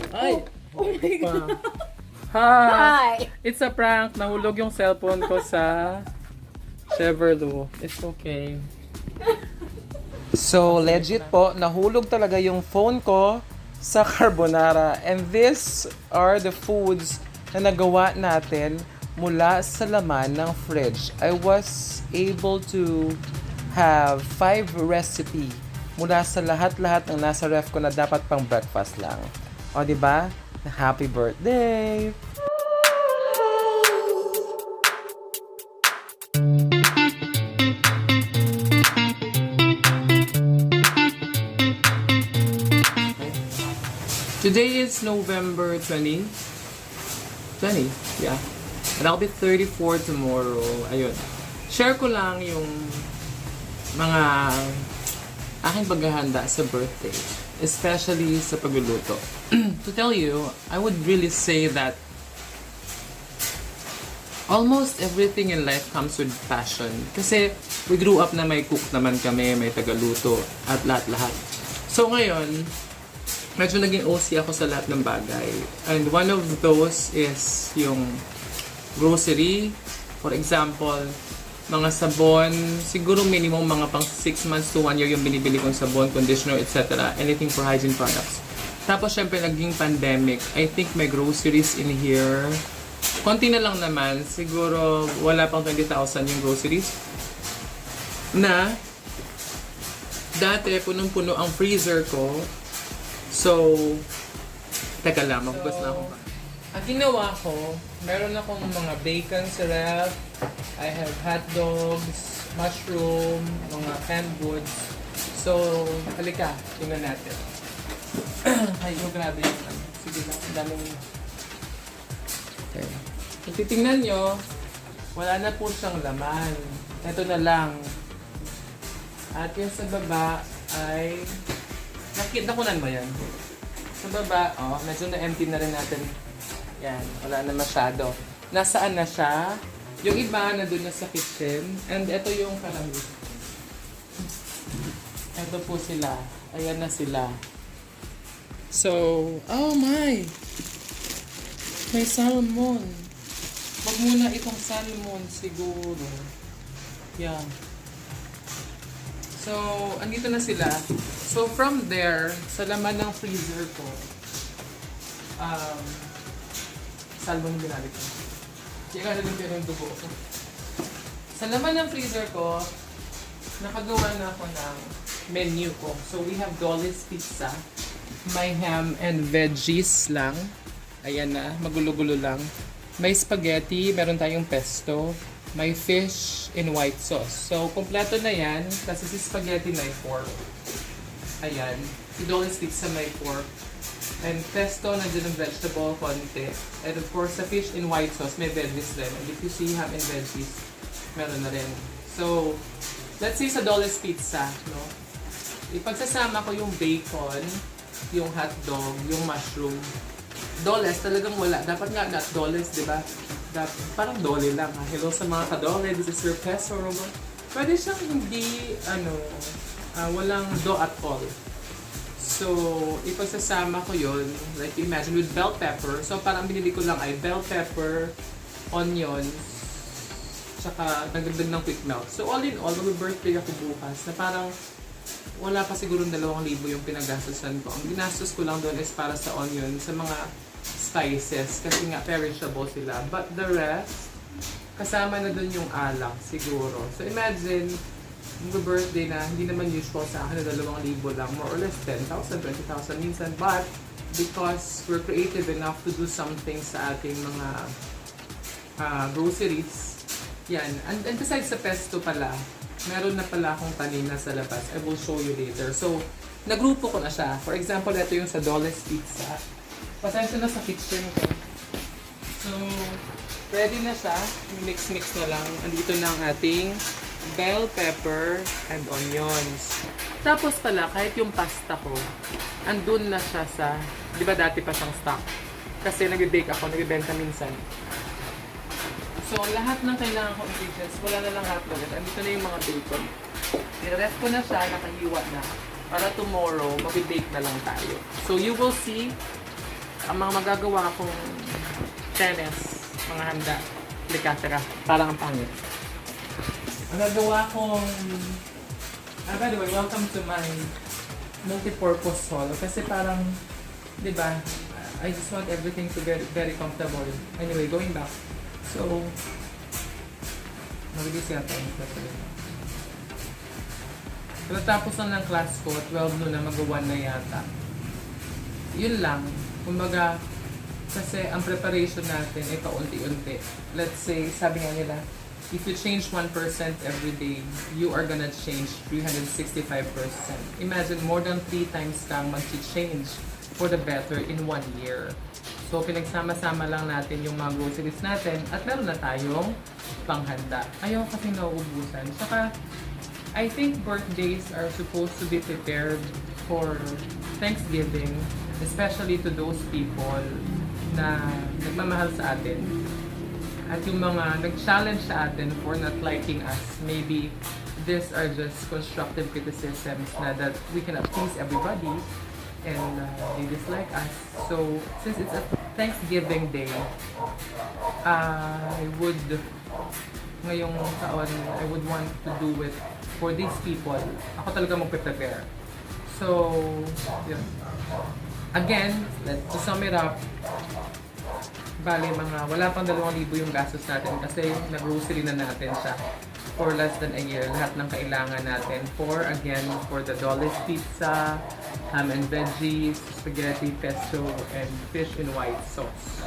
Ay! Oh my God. Hi! Hi! It's a prank. Nahulog yung cellphone ko sa Chevrolet. It's okay. So, legit po, nahulog talaga yung phone ko sa carbonara. And these are the foods na nagawa natin mula sa laman ng fridge. I was able to have 5 recipe mula sa lahat-lahat ng nasa ref ko na dapat pang breakfast lang. O, diba? Happy birthday! Today is November 20. 20? Yeah. And I'll be 34 tomorrow. Ayun. Share ko lang yung mga aking paghahanda sa birthday. Especially sa pagluluto. To tell you, I would really say that almost everything in life comes with passion. Kasi we grew up na may cook naman kami, may tagaluto, at lahat-lahat. So ngayon, medyo naging OC ako sa lahat ng bagay. And one of those is yung grocery. For example, mga sabon, siguro minimum mga pang 6 months to 1 year yung binibili kong sabon, conditioner, etc. Anything for hygiene products. Tapos syempre naging pandemic. I think may groceries in here. Konti na lang naman. Siguro wala pang 20,000 yung groceries. Na dati punong-puno ang freezer ko. So, teka lang, magbukas na ako. Ang ginawa ko, meron akong mga bacon sa ref, I have hot dogs, mushroom, mga canned goods. So, halika, tingnan natin. Ay, grabe yun. Sige lang, ang daming... Okay. Kung titingnan nyo, wala na po siyang laman. Ito na lang. At yung sa baba ay... Nakunan ba yan? Sa baba, medyo na-empty na rin natin. Yan, wala na masyado. Nasaan na siya? Yung iba na doon na sa kitchen. And ito yung karami. Ito po sila. Ayan na sila. So, oh my! May salmon. Wag muna itong salmon siguro. Yan. So, andito na sila. So, from there, sa laman ng freezer ko, salmon yung ginamit ko. Kaya na din yung dugo ko. Sa laman ng freezer ko, nakagawa na ako ng menu ko. So, we have Dolly's Pizza. May ham and veggies lang. Ayan na, magulo-gulo lang. May spaghetti, meron tayong pesto. May fish in white sauce. So, kompleto na yan. Kasi si spaghetti may pork. Ayan. Si Dolly's Pizza may pork. And pesto, nandiyan ng vegetable, konti. And of course, sa fish in white sauce, may veggies din. And if you see ham and veggies, meron na rin. So, let's see sa Dolly's Pizza, no? Ipagsasama ko yung bacon, yung hotdog, yung mushroom. Dolly's talagang wala. Dapat nga not Dolly's, di ba? Parang Dolly lang. Ha? Hello sa mga ka-Dolly. This is your peso. Pwede siyang hindi, walang dough at all. So, ipagsasama ko yun. Like, imagine with bell pepper. So, parang binili ko lang ay bell pepper, onions, tsaka nagdagdag ng quick melt. So, all in all, mag-birthday ako bukas na parang wala pa siguro 2,000 yung pinagastusan ko. Ang ginastos ko lang doon is para sa onion, sa mga spices, kasi nga perishable sila. But the rest, kasama na doon yung alak siguro. So imagine, mag-birthday na, hindi naman usual sa akin na 2,000 lang, more or less 10,000, 20,000 minsan. But, because we're creative enough to do something sa ating mga groceries, yan. And besides sa pesto pala, meron na pala akong kanina sa labas. I will show you later. So, nagrupo ko na siya. For example, ito yung sa Dolly's Pizza. Pasensya na sa kitchen ko. So, ready na siya. Mix-mix na lang. Andito na ang ating bell pepper and onions. Tapos pala, kahit yung pasta ko, andun na siya sa, di ba dati pa siyang stock? Kasi nag-bake ako, nag-benta minsan. So, lahat ng kailangan ko ingredients, wala na lang lahat ulit. Andito na yung mga bacon. I-ref ko na siya, nakahiwa na. Para tomorrow, mag-bake na lang tayo. So, you will see ang mga magagawa kong tennis, mga handa, likatera, parang ang pangit. Ang gagawa kong, by the way, welcome to my multi-purpose hall. Kasi parang, di ba, I just want everything to be very comfortable. Anyway, going back. So, mabilis yata yung class ulit. Natapos lang ng class ko, 12 noon na mag-1 na yata. Yun lang. Kumbaga, kasi ang preparation natin ay paunti-unti. Let's say, sabi nga nila, if you change 1% every day, you are gonna change 365%. Imagine, more than 3 times kang mag-change for the better in 1 year. So, pinagsama-sama lang natin yung mga groceries natin at meron na tayong panghanda. Ayaw kasi nauubusan. Saka, I think birthdays are supposed to be prepared for Thanksgiving, especially to those people na nagmamahal sa atin. At yung mga nag-challenge sa atin for not liking us, maybe these are just constructive criticisms na that we cannot please everybody and they dislike us. So, since it's a Thanksgiving Day, ngayong taon, I would want to do it for these people. Ako talaga magpe-prepare. So, yun. Again, to sum it up, bali wala pang 2,000 yung gastos natin kasi nag-grocery na natin siya for less than a year. Lahat ng kailangan natin for the Dolly's Pizza, ham and veggies, spaghetti, pesto, and fish in white sauce.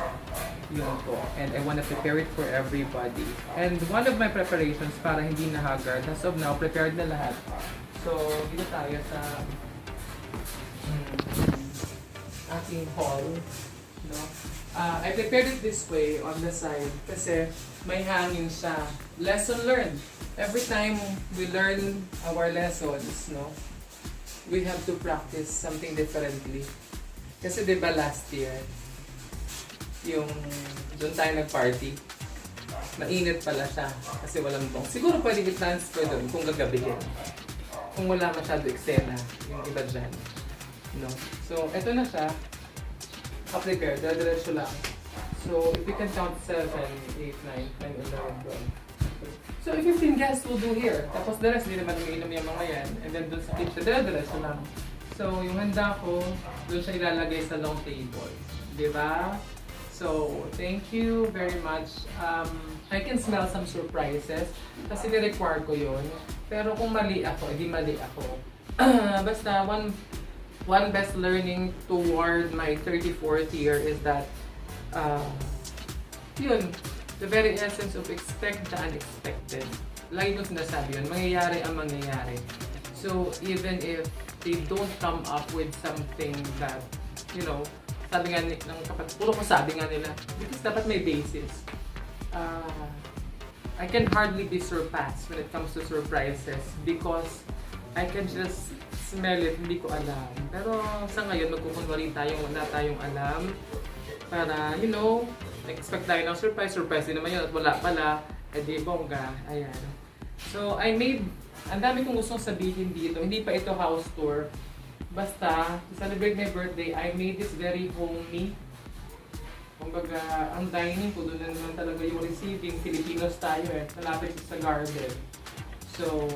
Yun po. And I want to prepare it for everybody. And one of my preparations para hindi nahagard, as of now, prepared na lahat. So, dito tayo sa aking haul. No? I prepared it this way on the side kasi may hangin siya. Lesson learned. Every time we learn our lessons, no, we have to practice something differently. Kasi diba last year, yung doon tayo nag-party, mainit pala siya kasi walang bong. Siguro pwede i-transfer doon kung gagabihin. Kung wala masyado eksena, yung iba dyan. No? So, eto na siya. Prepare, diretso lang. So, if you can count 7, 8, 9, 10, 11, 12. So, 15 guests will do here. Tapos the rest, hindi naman umiinom yung mga yan. And then doon sa kitchen, diretso lang. So, yung handa ko, doon siya ilalagay sa long table. Diba? So, thank you very much. I can smell some surprises kasi ni-require ko yun. Pero kung mali ako, edi mali ako. Basta, one best learning toward my 34th year is that, yun, the very essence of expect the unexpected. Lagi ko sinasabi yun, mangyayari ang mangyayari. So, even if they don't come up with something that, you know, sabi nga ng kapatid, puro ko sabi nga nila, because dapat may basis. I can hardly be surpassed when it comes to surprises because I can just smell it, hindi ko alam. Pero sa ngayon, magkukunwari wala tayong alam. Para, you know, expect tayo ng surprise din naman yun at wala pala, edi bongga, ayan. So, ang dami kong gustong sabihin dito, hindi pa ito house tour. Basta, to celebrate my birthday, I made this very homey. Kumbaga, ang dining ko, doon na naman talaga yung receiving. Filipinos tayo malapit sa garden. So,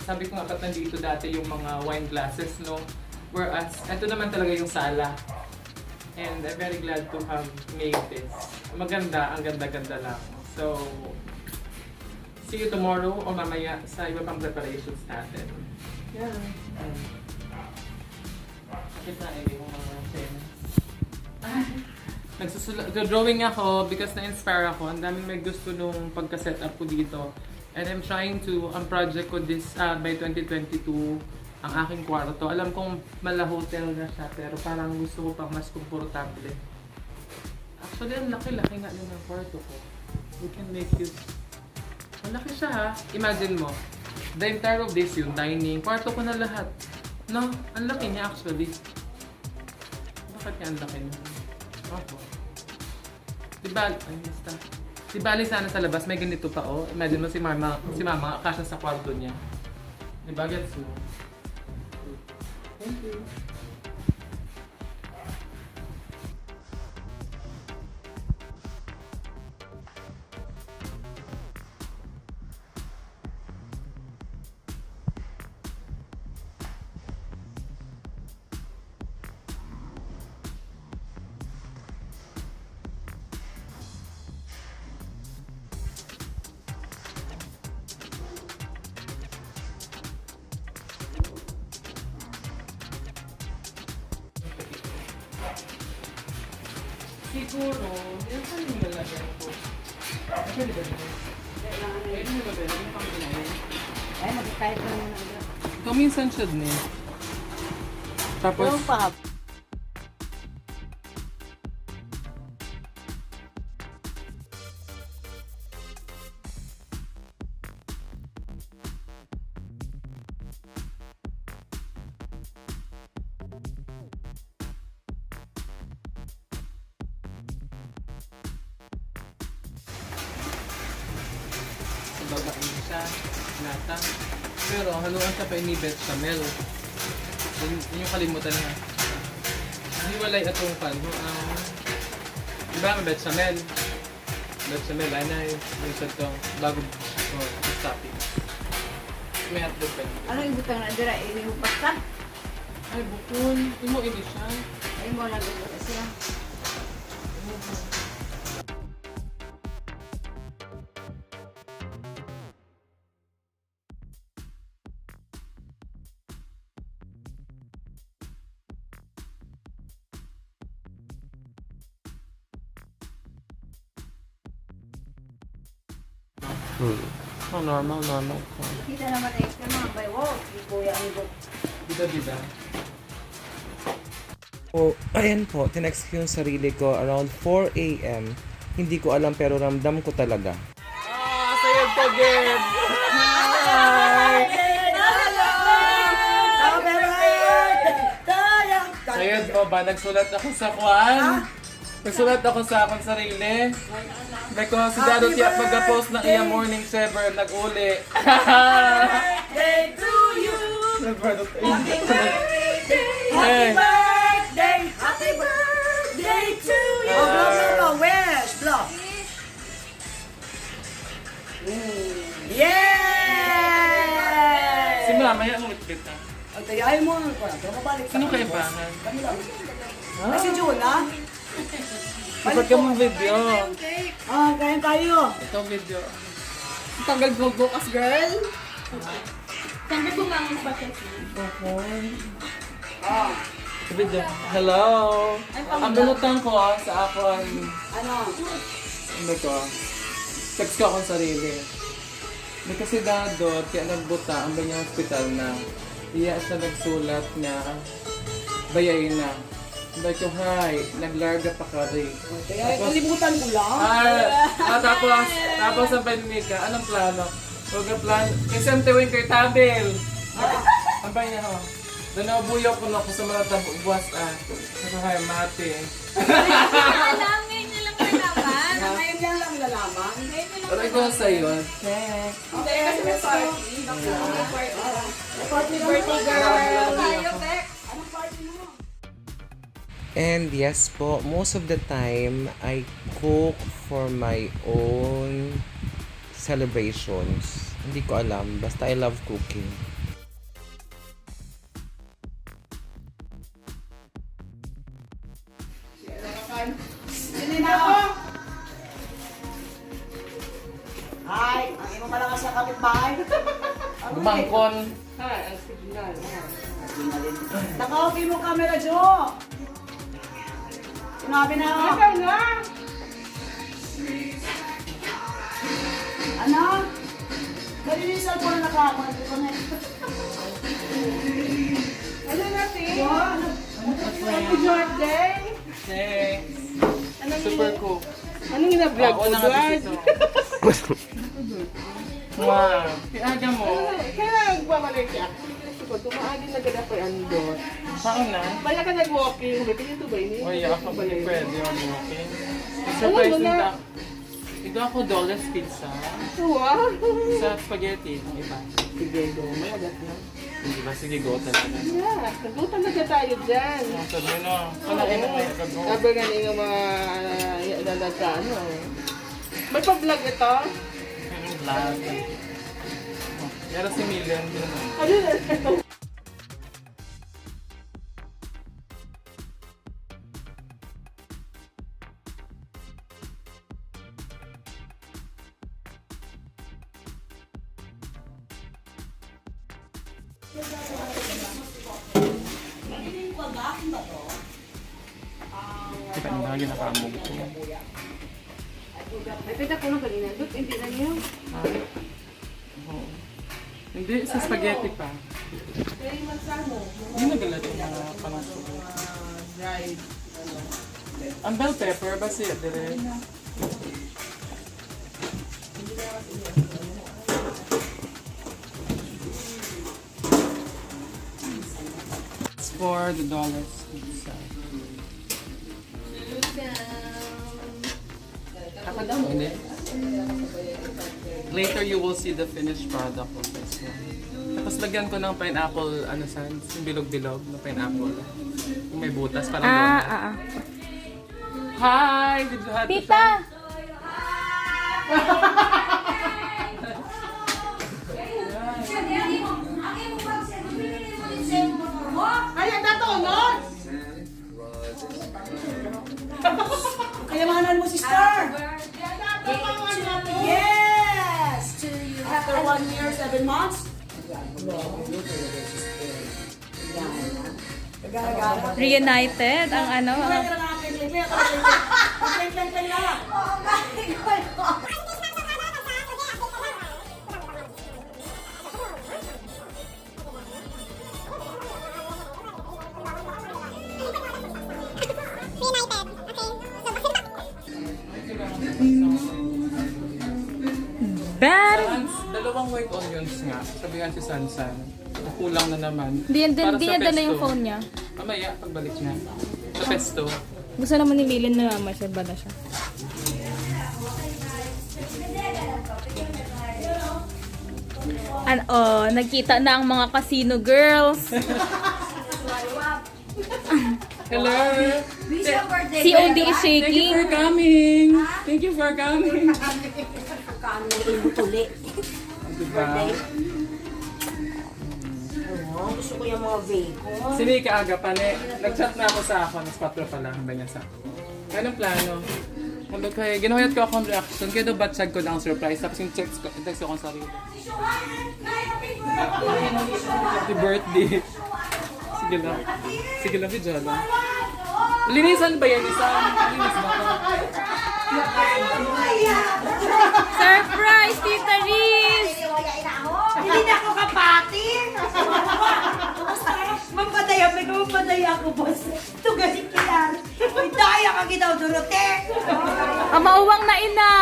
sabi ko nga ba't nandito dati yung mga wine glasses, no? Whereas, ito naman talaga yung sala. And I'm very glad to have made this. Maganda, ang ganda-ganda lang. So, see you tomorrow o mamaya sa iba pang preparations natin. Yeah. Bakit na yung mga nagsusulat-drawing ako because na-inspire ako. Ang daming may gusto nung pagka-set up ko dito. And I'm trying to, ang project ko this by 2022, ang aking kwarto. Alam kong mala-hotel na siya, pero parang gusto ko pang mas komportable. Actually, ang laki-laki nga ng kwarto ko. We can make use. Ang laki siya ha. Imagine mo, the entire of this, yung dining, kwarto ko na lahat. No? Ang laki niya actually. Bakit niya ang laki niya? Ako. Diba, ay, basta. Diba, sana sa labas, may ganito pa, oh. Imagine mo si mama, kasya sa kwarto niya. Diba, gets mo? Thank you. Siguro, yung saan yung lalagyan ko? Pwede ba rin? Pwede mo ba rin? Yung pang ginahin? Ay, mag-type na muna agad. Ito minsan siya din eh. Tapos, Yung pa. babain siya, lata. Pero haluan siya pa ini bechamel. Yun yung kalimutan niya. Hiwalay atong pano. Diba ang bechamel? Bechamel, ay yung sa ito, bago topping. May hotdog pa rin. Ano yung butang na dira? Ini mo pasta? Ay, bukon. Imo ini siya. Ay mo lang dito siya. Oh, normal ko. Kita naman extra mga bay. Wow, kuya ang buk. Bida-bida. Oh, ayan po, tinext ko yung sarili ko around 4 a.m. Hindi ko alam pero ramdam ko talaga. Sayad po, Geb! Sayad po ba? Nagsulat ako sa kwan? Nagsulat ako sa akong sarili. Because si Dado tiyak pagka-post ng iya morning saver, nag-uli. Birthday to you! Happy birthday! Happy birthday to you! Oh, blow, wish, blow. Yay! Si Mama, yung ulit na. Ang tayahin mo, ano ko na, mabalik Sino kayo ba? Ay, si Juna? Dapat ka mong video. Ah, kain tayo. Ito ang video. Tanggal bukas, girl. Tanggal bumangon ba siya? Ah, Video. Hello! Ang binutan ko sa akong, ano? ano ko, text ko akong sarili. May kasi Dado, kaya nagbuta ang banyang hospital na iya siya nagsulat na bayayin na. Sabi ko, hi, naglarga pa ka rin. Kaya kalimutan ko lang. Tapos ang paninig ka, anong plano? Huwag ang plano. Kasi ang tiwing kay Tabel. Ang ba niya ho? Nanabuyo ko na ako sa mga buwas Sabi ko, hi, mate. Alam, ngayon na lang nalaman. Ngayon yan lang nalaman. Aray ko sa iyo. Hindi, kasi may party. Party Birthday girl. tayo, Beck. Anong party mo? And yes po, most of the time, I cook for my own celebrations. Hindi ko alam, basta I love cooking. Sinin ako. Ay, ang imo malakas sa kapitbahay. Gumangkon. Ay, ang signal. Naka-off mo camera, Jo. Sinabi na ako. Ano? Nalilisan ko na naka-connect. Ano natin? Ano? Happy birthday. Thanks. Super cool. Anong ina-vlog Ako mo, na nga Dad? dito. Wow. Piaga mo. Kaya nagbabalik siya. Actually, ko, tumaagin na ganda pa ang dot. Saan na? Bala ka nag-walking. Bakit yung tubay niya? Uy, ako pa ni Fred yun. Okay. Ano Surprise na? na. Ito ako Dollars Pizza. Wow. Sa spaghetti. Ang iba. Sige, go. Mawagat na. Hindi ba? Sige, go talaga. Yeah, nagluto na tayo dyan. Sabi mo na. Kalain na kayo ka go. Sabi nga nga mga ilalag ka, ano. May pa-vlog ito? Vlog. Pero si Million. Ano na? Kita nyo na, ginakamog ko. Ay, pita ko na kanina. Dut, hindi na niyo. Oo. Hindi, sa spaghetti pa. Hindi nagalat yung mga panasubo. Dried. Ang bell pepper, basi, dire. It's for the dollars pizza. Ako daw, hindi. Later you will see the finished product of this one. Tapos lagyan ko ng pineapple, ano san, yung bilog-bilog na pineapple. Yung may butas, parang donut. Hi! Did you have Tita! Ay, ang datonod! Kayamanan mo, sister! Yes! After 1 year, 7 months? Reunited ang ano. Bad! Dalawang white onions nga. Sabihan si Sansan. Kulang na naman. Di Para sa niya dala yung pesto. phone niya. Mamaya, pagbalik niya. Sa pesto. Gusto naman ni Lilin na masyad ba na siya. Nagkita na ang mga casino girls. Hello! COD is Thank you shaking. for coming! Thank you for coming! Tuli. Diba? Gusto ko yung mga bacon. Sini kaaga pa ne. Nag-chat na ako sa ako. Nas 4 pa lang. Hambay niya sa ako. Anong plano? Hambay ko ginahoyat ko akong reaction. Kaya daw batchag ko na ang surprise. Tapos yung text ko akong sarili. Happy birthday. Sige lang. Sige lang, video lang. Linisan ba yan? Linis ba ito? Surprise, Tita Riz! Hindi na ako kapati. Magpadaya, may magpadaya ako, boss. Ito galing kilan. Uy, daya ka kita, Dorote. Mauwang na ina!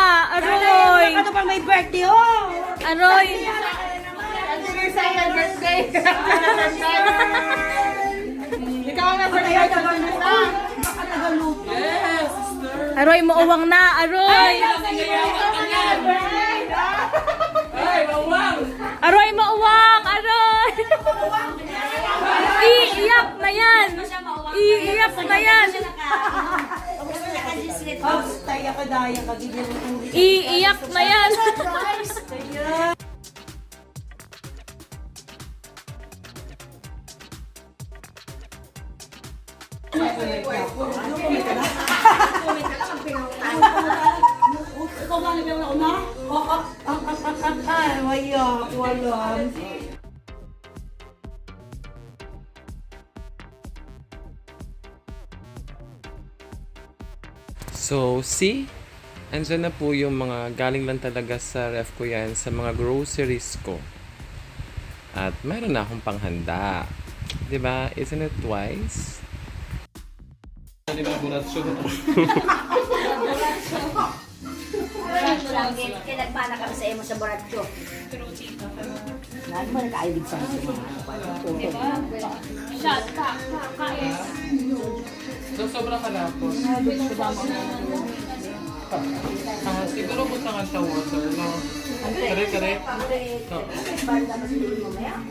Aroy! Ano pang may birthday, oh? Aroy! Birthday. Ikaw na sa Kaya tagaluto. Makatagaluto. Yes, sister! Aroy, mauwang na! Aroy! Ay, mawang! Aroy, mauwang! Aroy! Iiyak na yan! Iiyak na yan! Taya ka daya ka. Iiyak na yan! Ikaw nga nagawin ako na? Ay, wayak, walang. So, see? Andyan na po yung mga galing lang talaga sa ref ko yan, sa mga groceries ko. At mayroon na akong panghanda. Diba? Isn't it twice? Hindi ba buratso? Kinagmana kami sa emo sa Boratso. Lagi mo nakaibig sa mga So, sobrang kalapos. Siguro butangan sa water, no? Kare-kare? No.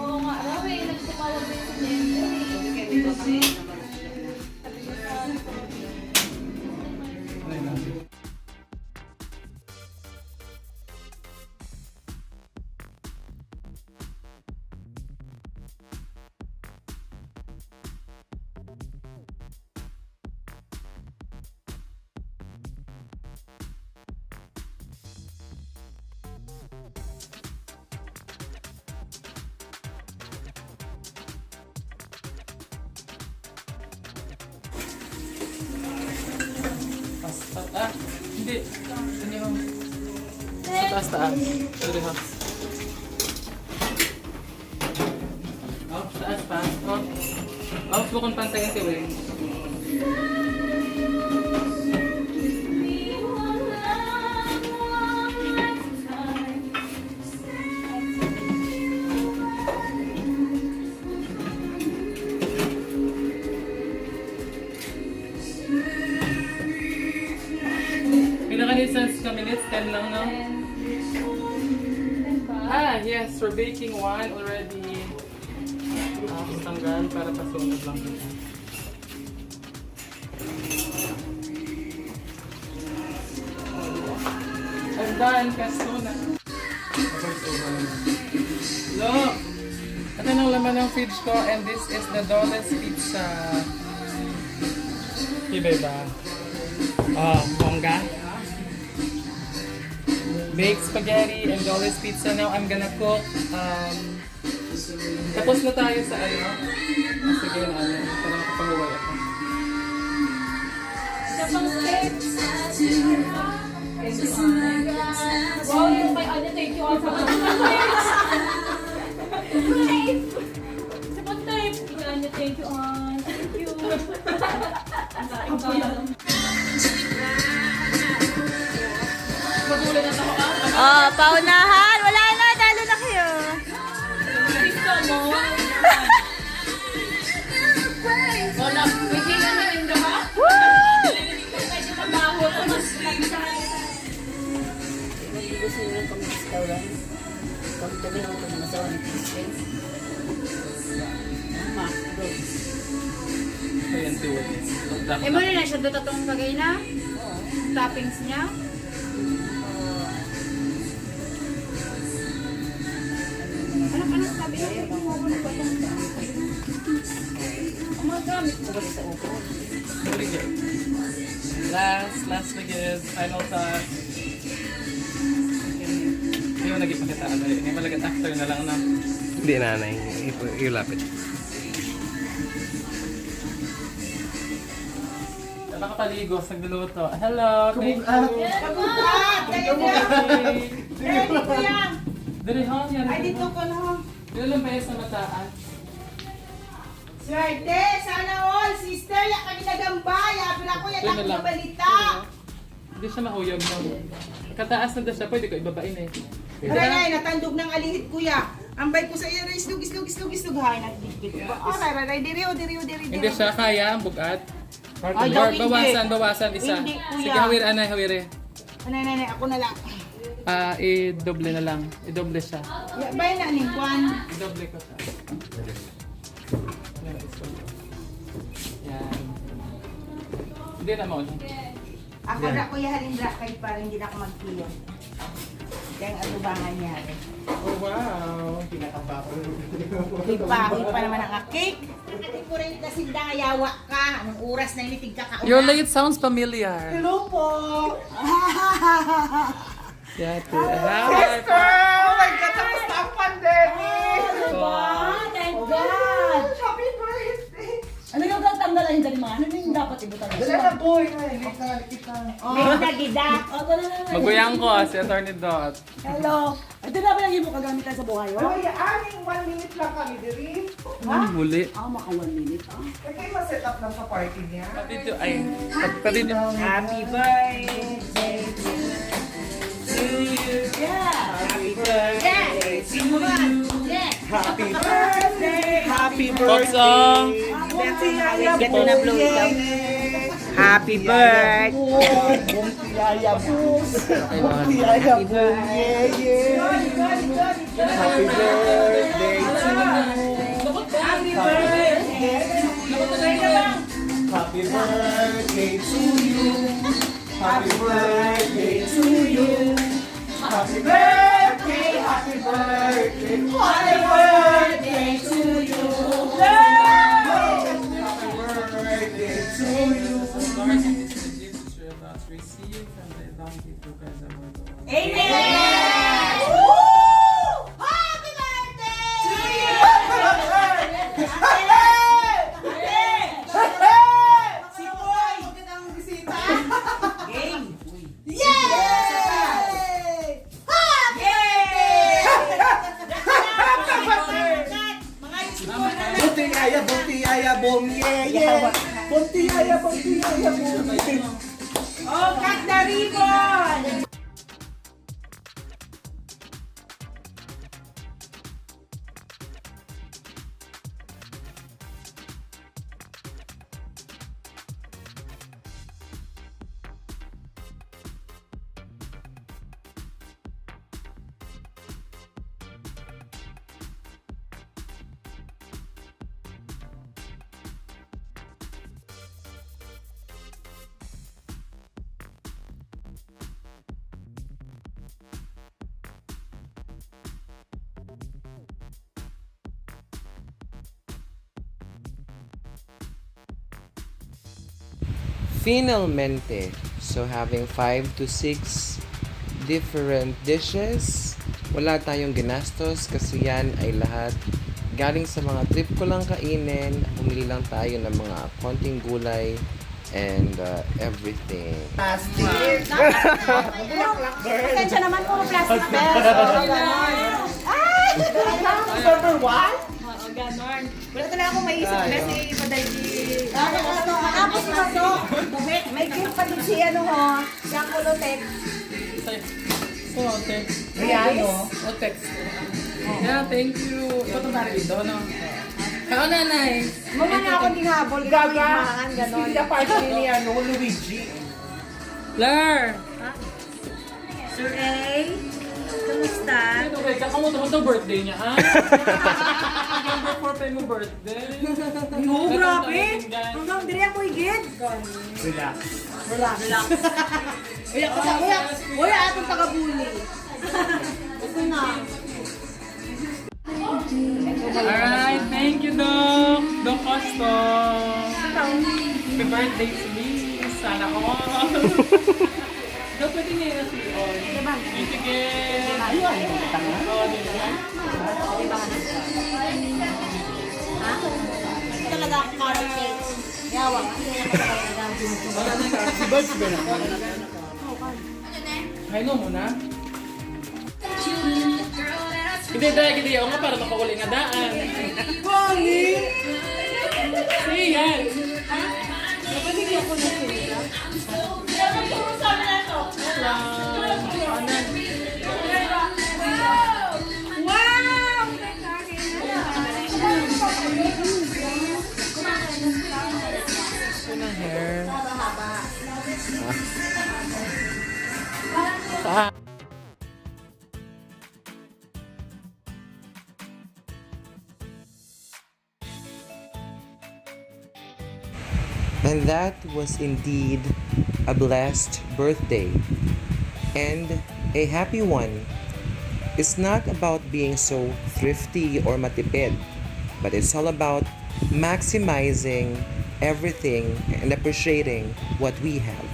Oo nga, Aroy, nagtutawag din sa Hindi. Ano yung... Sa taas. Sorry ha. Off, taas pa. Off. Off mo kung pantay yung tiwing. Pinaka-distance ka minutes, 10 lang, no? Yes, we're baking one already. Tanggal para pasunod lang. I'm done, Kastuna. Look! Ito ang laman ng fridge ko, and this is the Dollars Pizza. Iba ba? Bongga. Baked spaghetti and Dollars Pizza. Now I'm gonna cook. Tapos na tayo sa ano. Sige na ano. Para makapahuway ako. Wow, yung kay Anya, thank you all for the sa pag-tape. Kay Anya, thank you all. Thank you. Magulat na ako. Oh, paunahan. Wala na. Talo na kayo. Gusto mo? Wala. Hindi na rin ba? Medyo mabaho. Mas Gusto nyo lang kami restaurant. Kami tabi ako kami masawa ng Christians. Ayan, do it. Eh, mo na siya doon tatong kagay na? Toppings niya? Ano sabi niya? Ang mga gamit mo ba sa upo? Very good. Last spaghetti. Final touch. Hindi mo nagipakita. Hindi malagat after na lang na. Hindi nanay. Ilapit. Nakapaligo sa gluluto. Hello! Thank you! Kabukat! Kayo na! Ready ko yan! Dali ho, yan. Ay, dito ko na ho. Dito lang ba yung sa mataan? Swerte! Sana all! Sister, yak ka ginagambay! Apil ako yan Dito lang lang. balita! Hindi siya mahuyog mo. Kataas na daw siya. Pwede ko ibabain eh. Aray na, natandog ng alihit kuya. Ambay ko sa iyo, islug. Hay, nagdikit ko. Aray, diri. Hindi siya kaya ang bugat. Ay, Or daw, bawasan isa. Hindi, kuya. Sige, hawire. Anay, ako na lang. I-doble na lang. I-doble siya. Bay na, ning kwan. I-doble ko siya. Yan. Hindi na mo. Ako na kuya halindra kay para hindi na ako magkiyo. Kaya ang atubangan niya. Oh, wow. Pinakabaon. Hipa pa naman ang cake. Hindi ko rin kasi yawa ka. Anong oras na initig ka kauna? Your late sounds familiar. Hello po! Yeah, Sister! Oh my God, tapos na ang pandemic! Thank God! Happy birthday! Ano yung tatanggalan yung dalima? Ano yung dapat ibutan? Dala na boy! May nagida! Maguyang ko si Attorney Dot. Hello! Ito na ba yung imo kagamitan sa buhay? Ay, aning 1 minute lang kami diri. Muli. Maka 1 minute. Kaya ma-set up lang sa party niya. Kapito ay. Kapito. Happy birthday to you. Happy birthday to you. Happy birthday. Happy Poksong. Get na blow ikaw. Happy birthday. Happy birthday. Happy birthday to you. Happy birthday. Happy birthday to you. Happy birthday to you. Happy birthday, happy birthday, happy birthday to you. Happy birthday to you. Lord, in Jesus, your thoughts receive from the donkey to present world. Amen. Happy birthday to you. Si Boy, magandang bisita. Game. Oh, cut the ribbon! Finalmente, so having 5 to 6 different dishes, wala tayong ginastos kasi yan ay lahat galing sa mga trip ko lang kainin. Pumili lang tayo ng mga konting gulay and everything. Pasensya naman po, plastic bag. Ay! Number one? Oo, ganon. Wala talaga akong maisip kasi padali. Tapos ito, may gift pa din si ano ho, si Uncle Otek. Oh, text. Regalo. Oh, text. Yeah, thank you. Ito itong pare dito, no? Kao nanay. Mga na ako ding habol, gagawin ganon. Hindi party ni ano, Luigi. Lur! Sir A, kamusta? Ito, wait, kakamuto mo ito birthday niya, ha? Number 4 pa yung birthday. Oh, grabe! Hanggang diri ako higit. Relax. Relax. Wala atong taga-bully. Ito na. Alright, thank you, Doc. Doc Costo. Happy birthday to me. Sana all. Doc, pwede niya yung on. Sige. Oh, diba? Talaga ako carrot cake. Yawa. Si Buds ba na? Ay, no muna. Hindi, dahil hindi ako nga para makakuli nga daan. Bongi! Sige, yan. Wow! Ito na hair. And that was indeed a blessed birthday and a happy one. It's not about being so thrifty or matipid, but it's all about maximizing everything and appreciating what we have.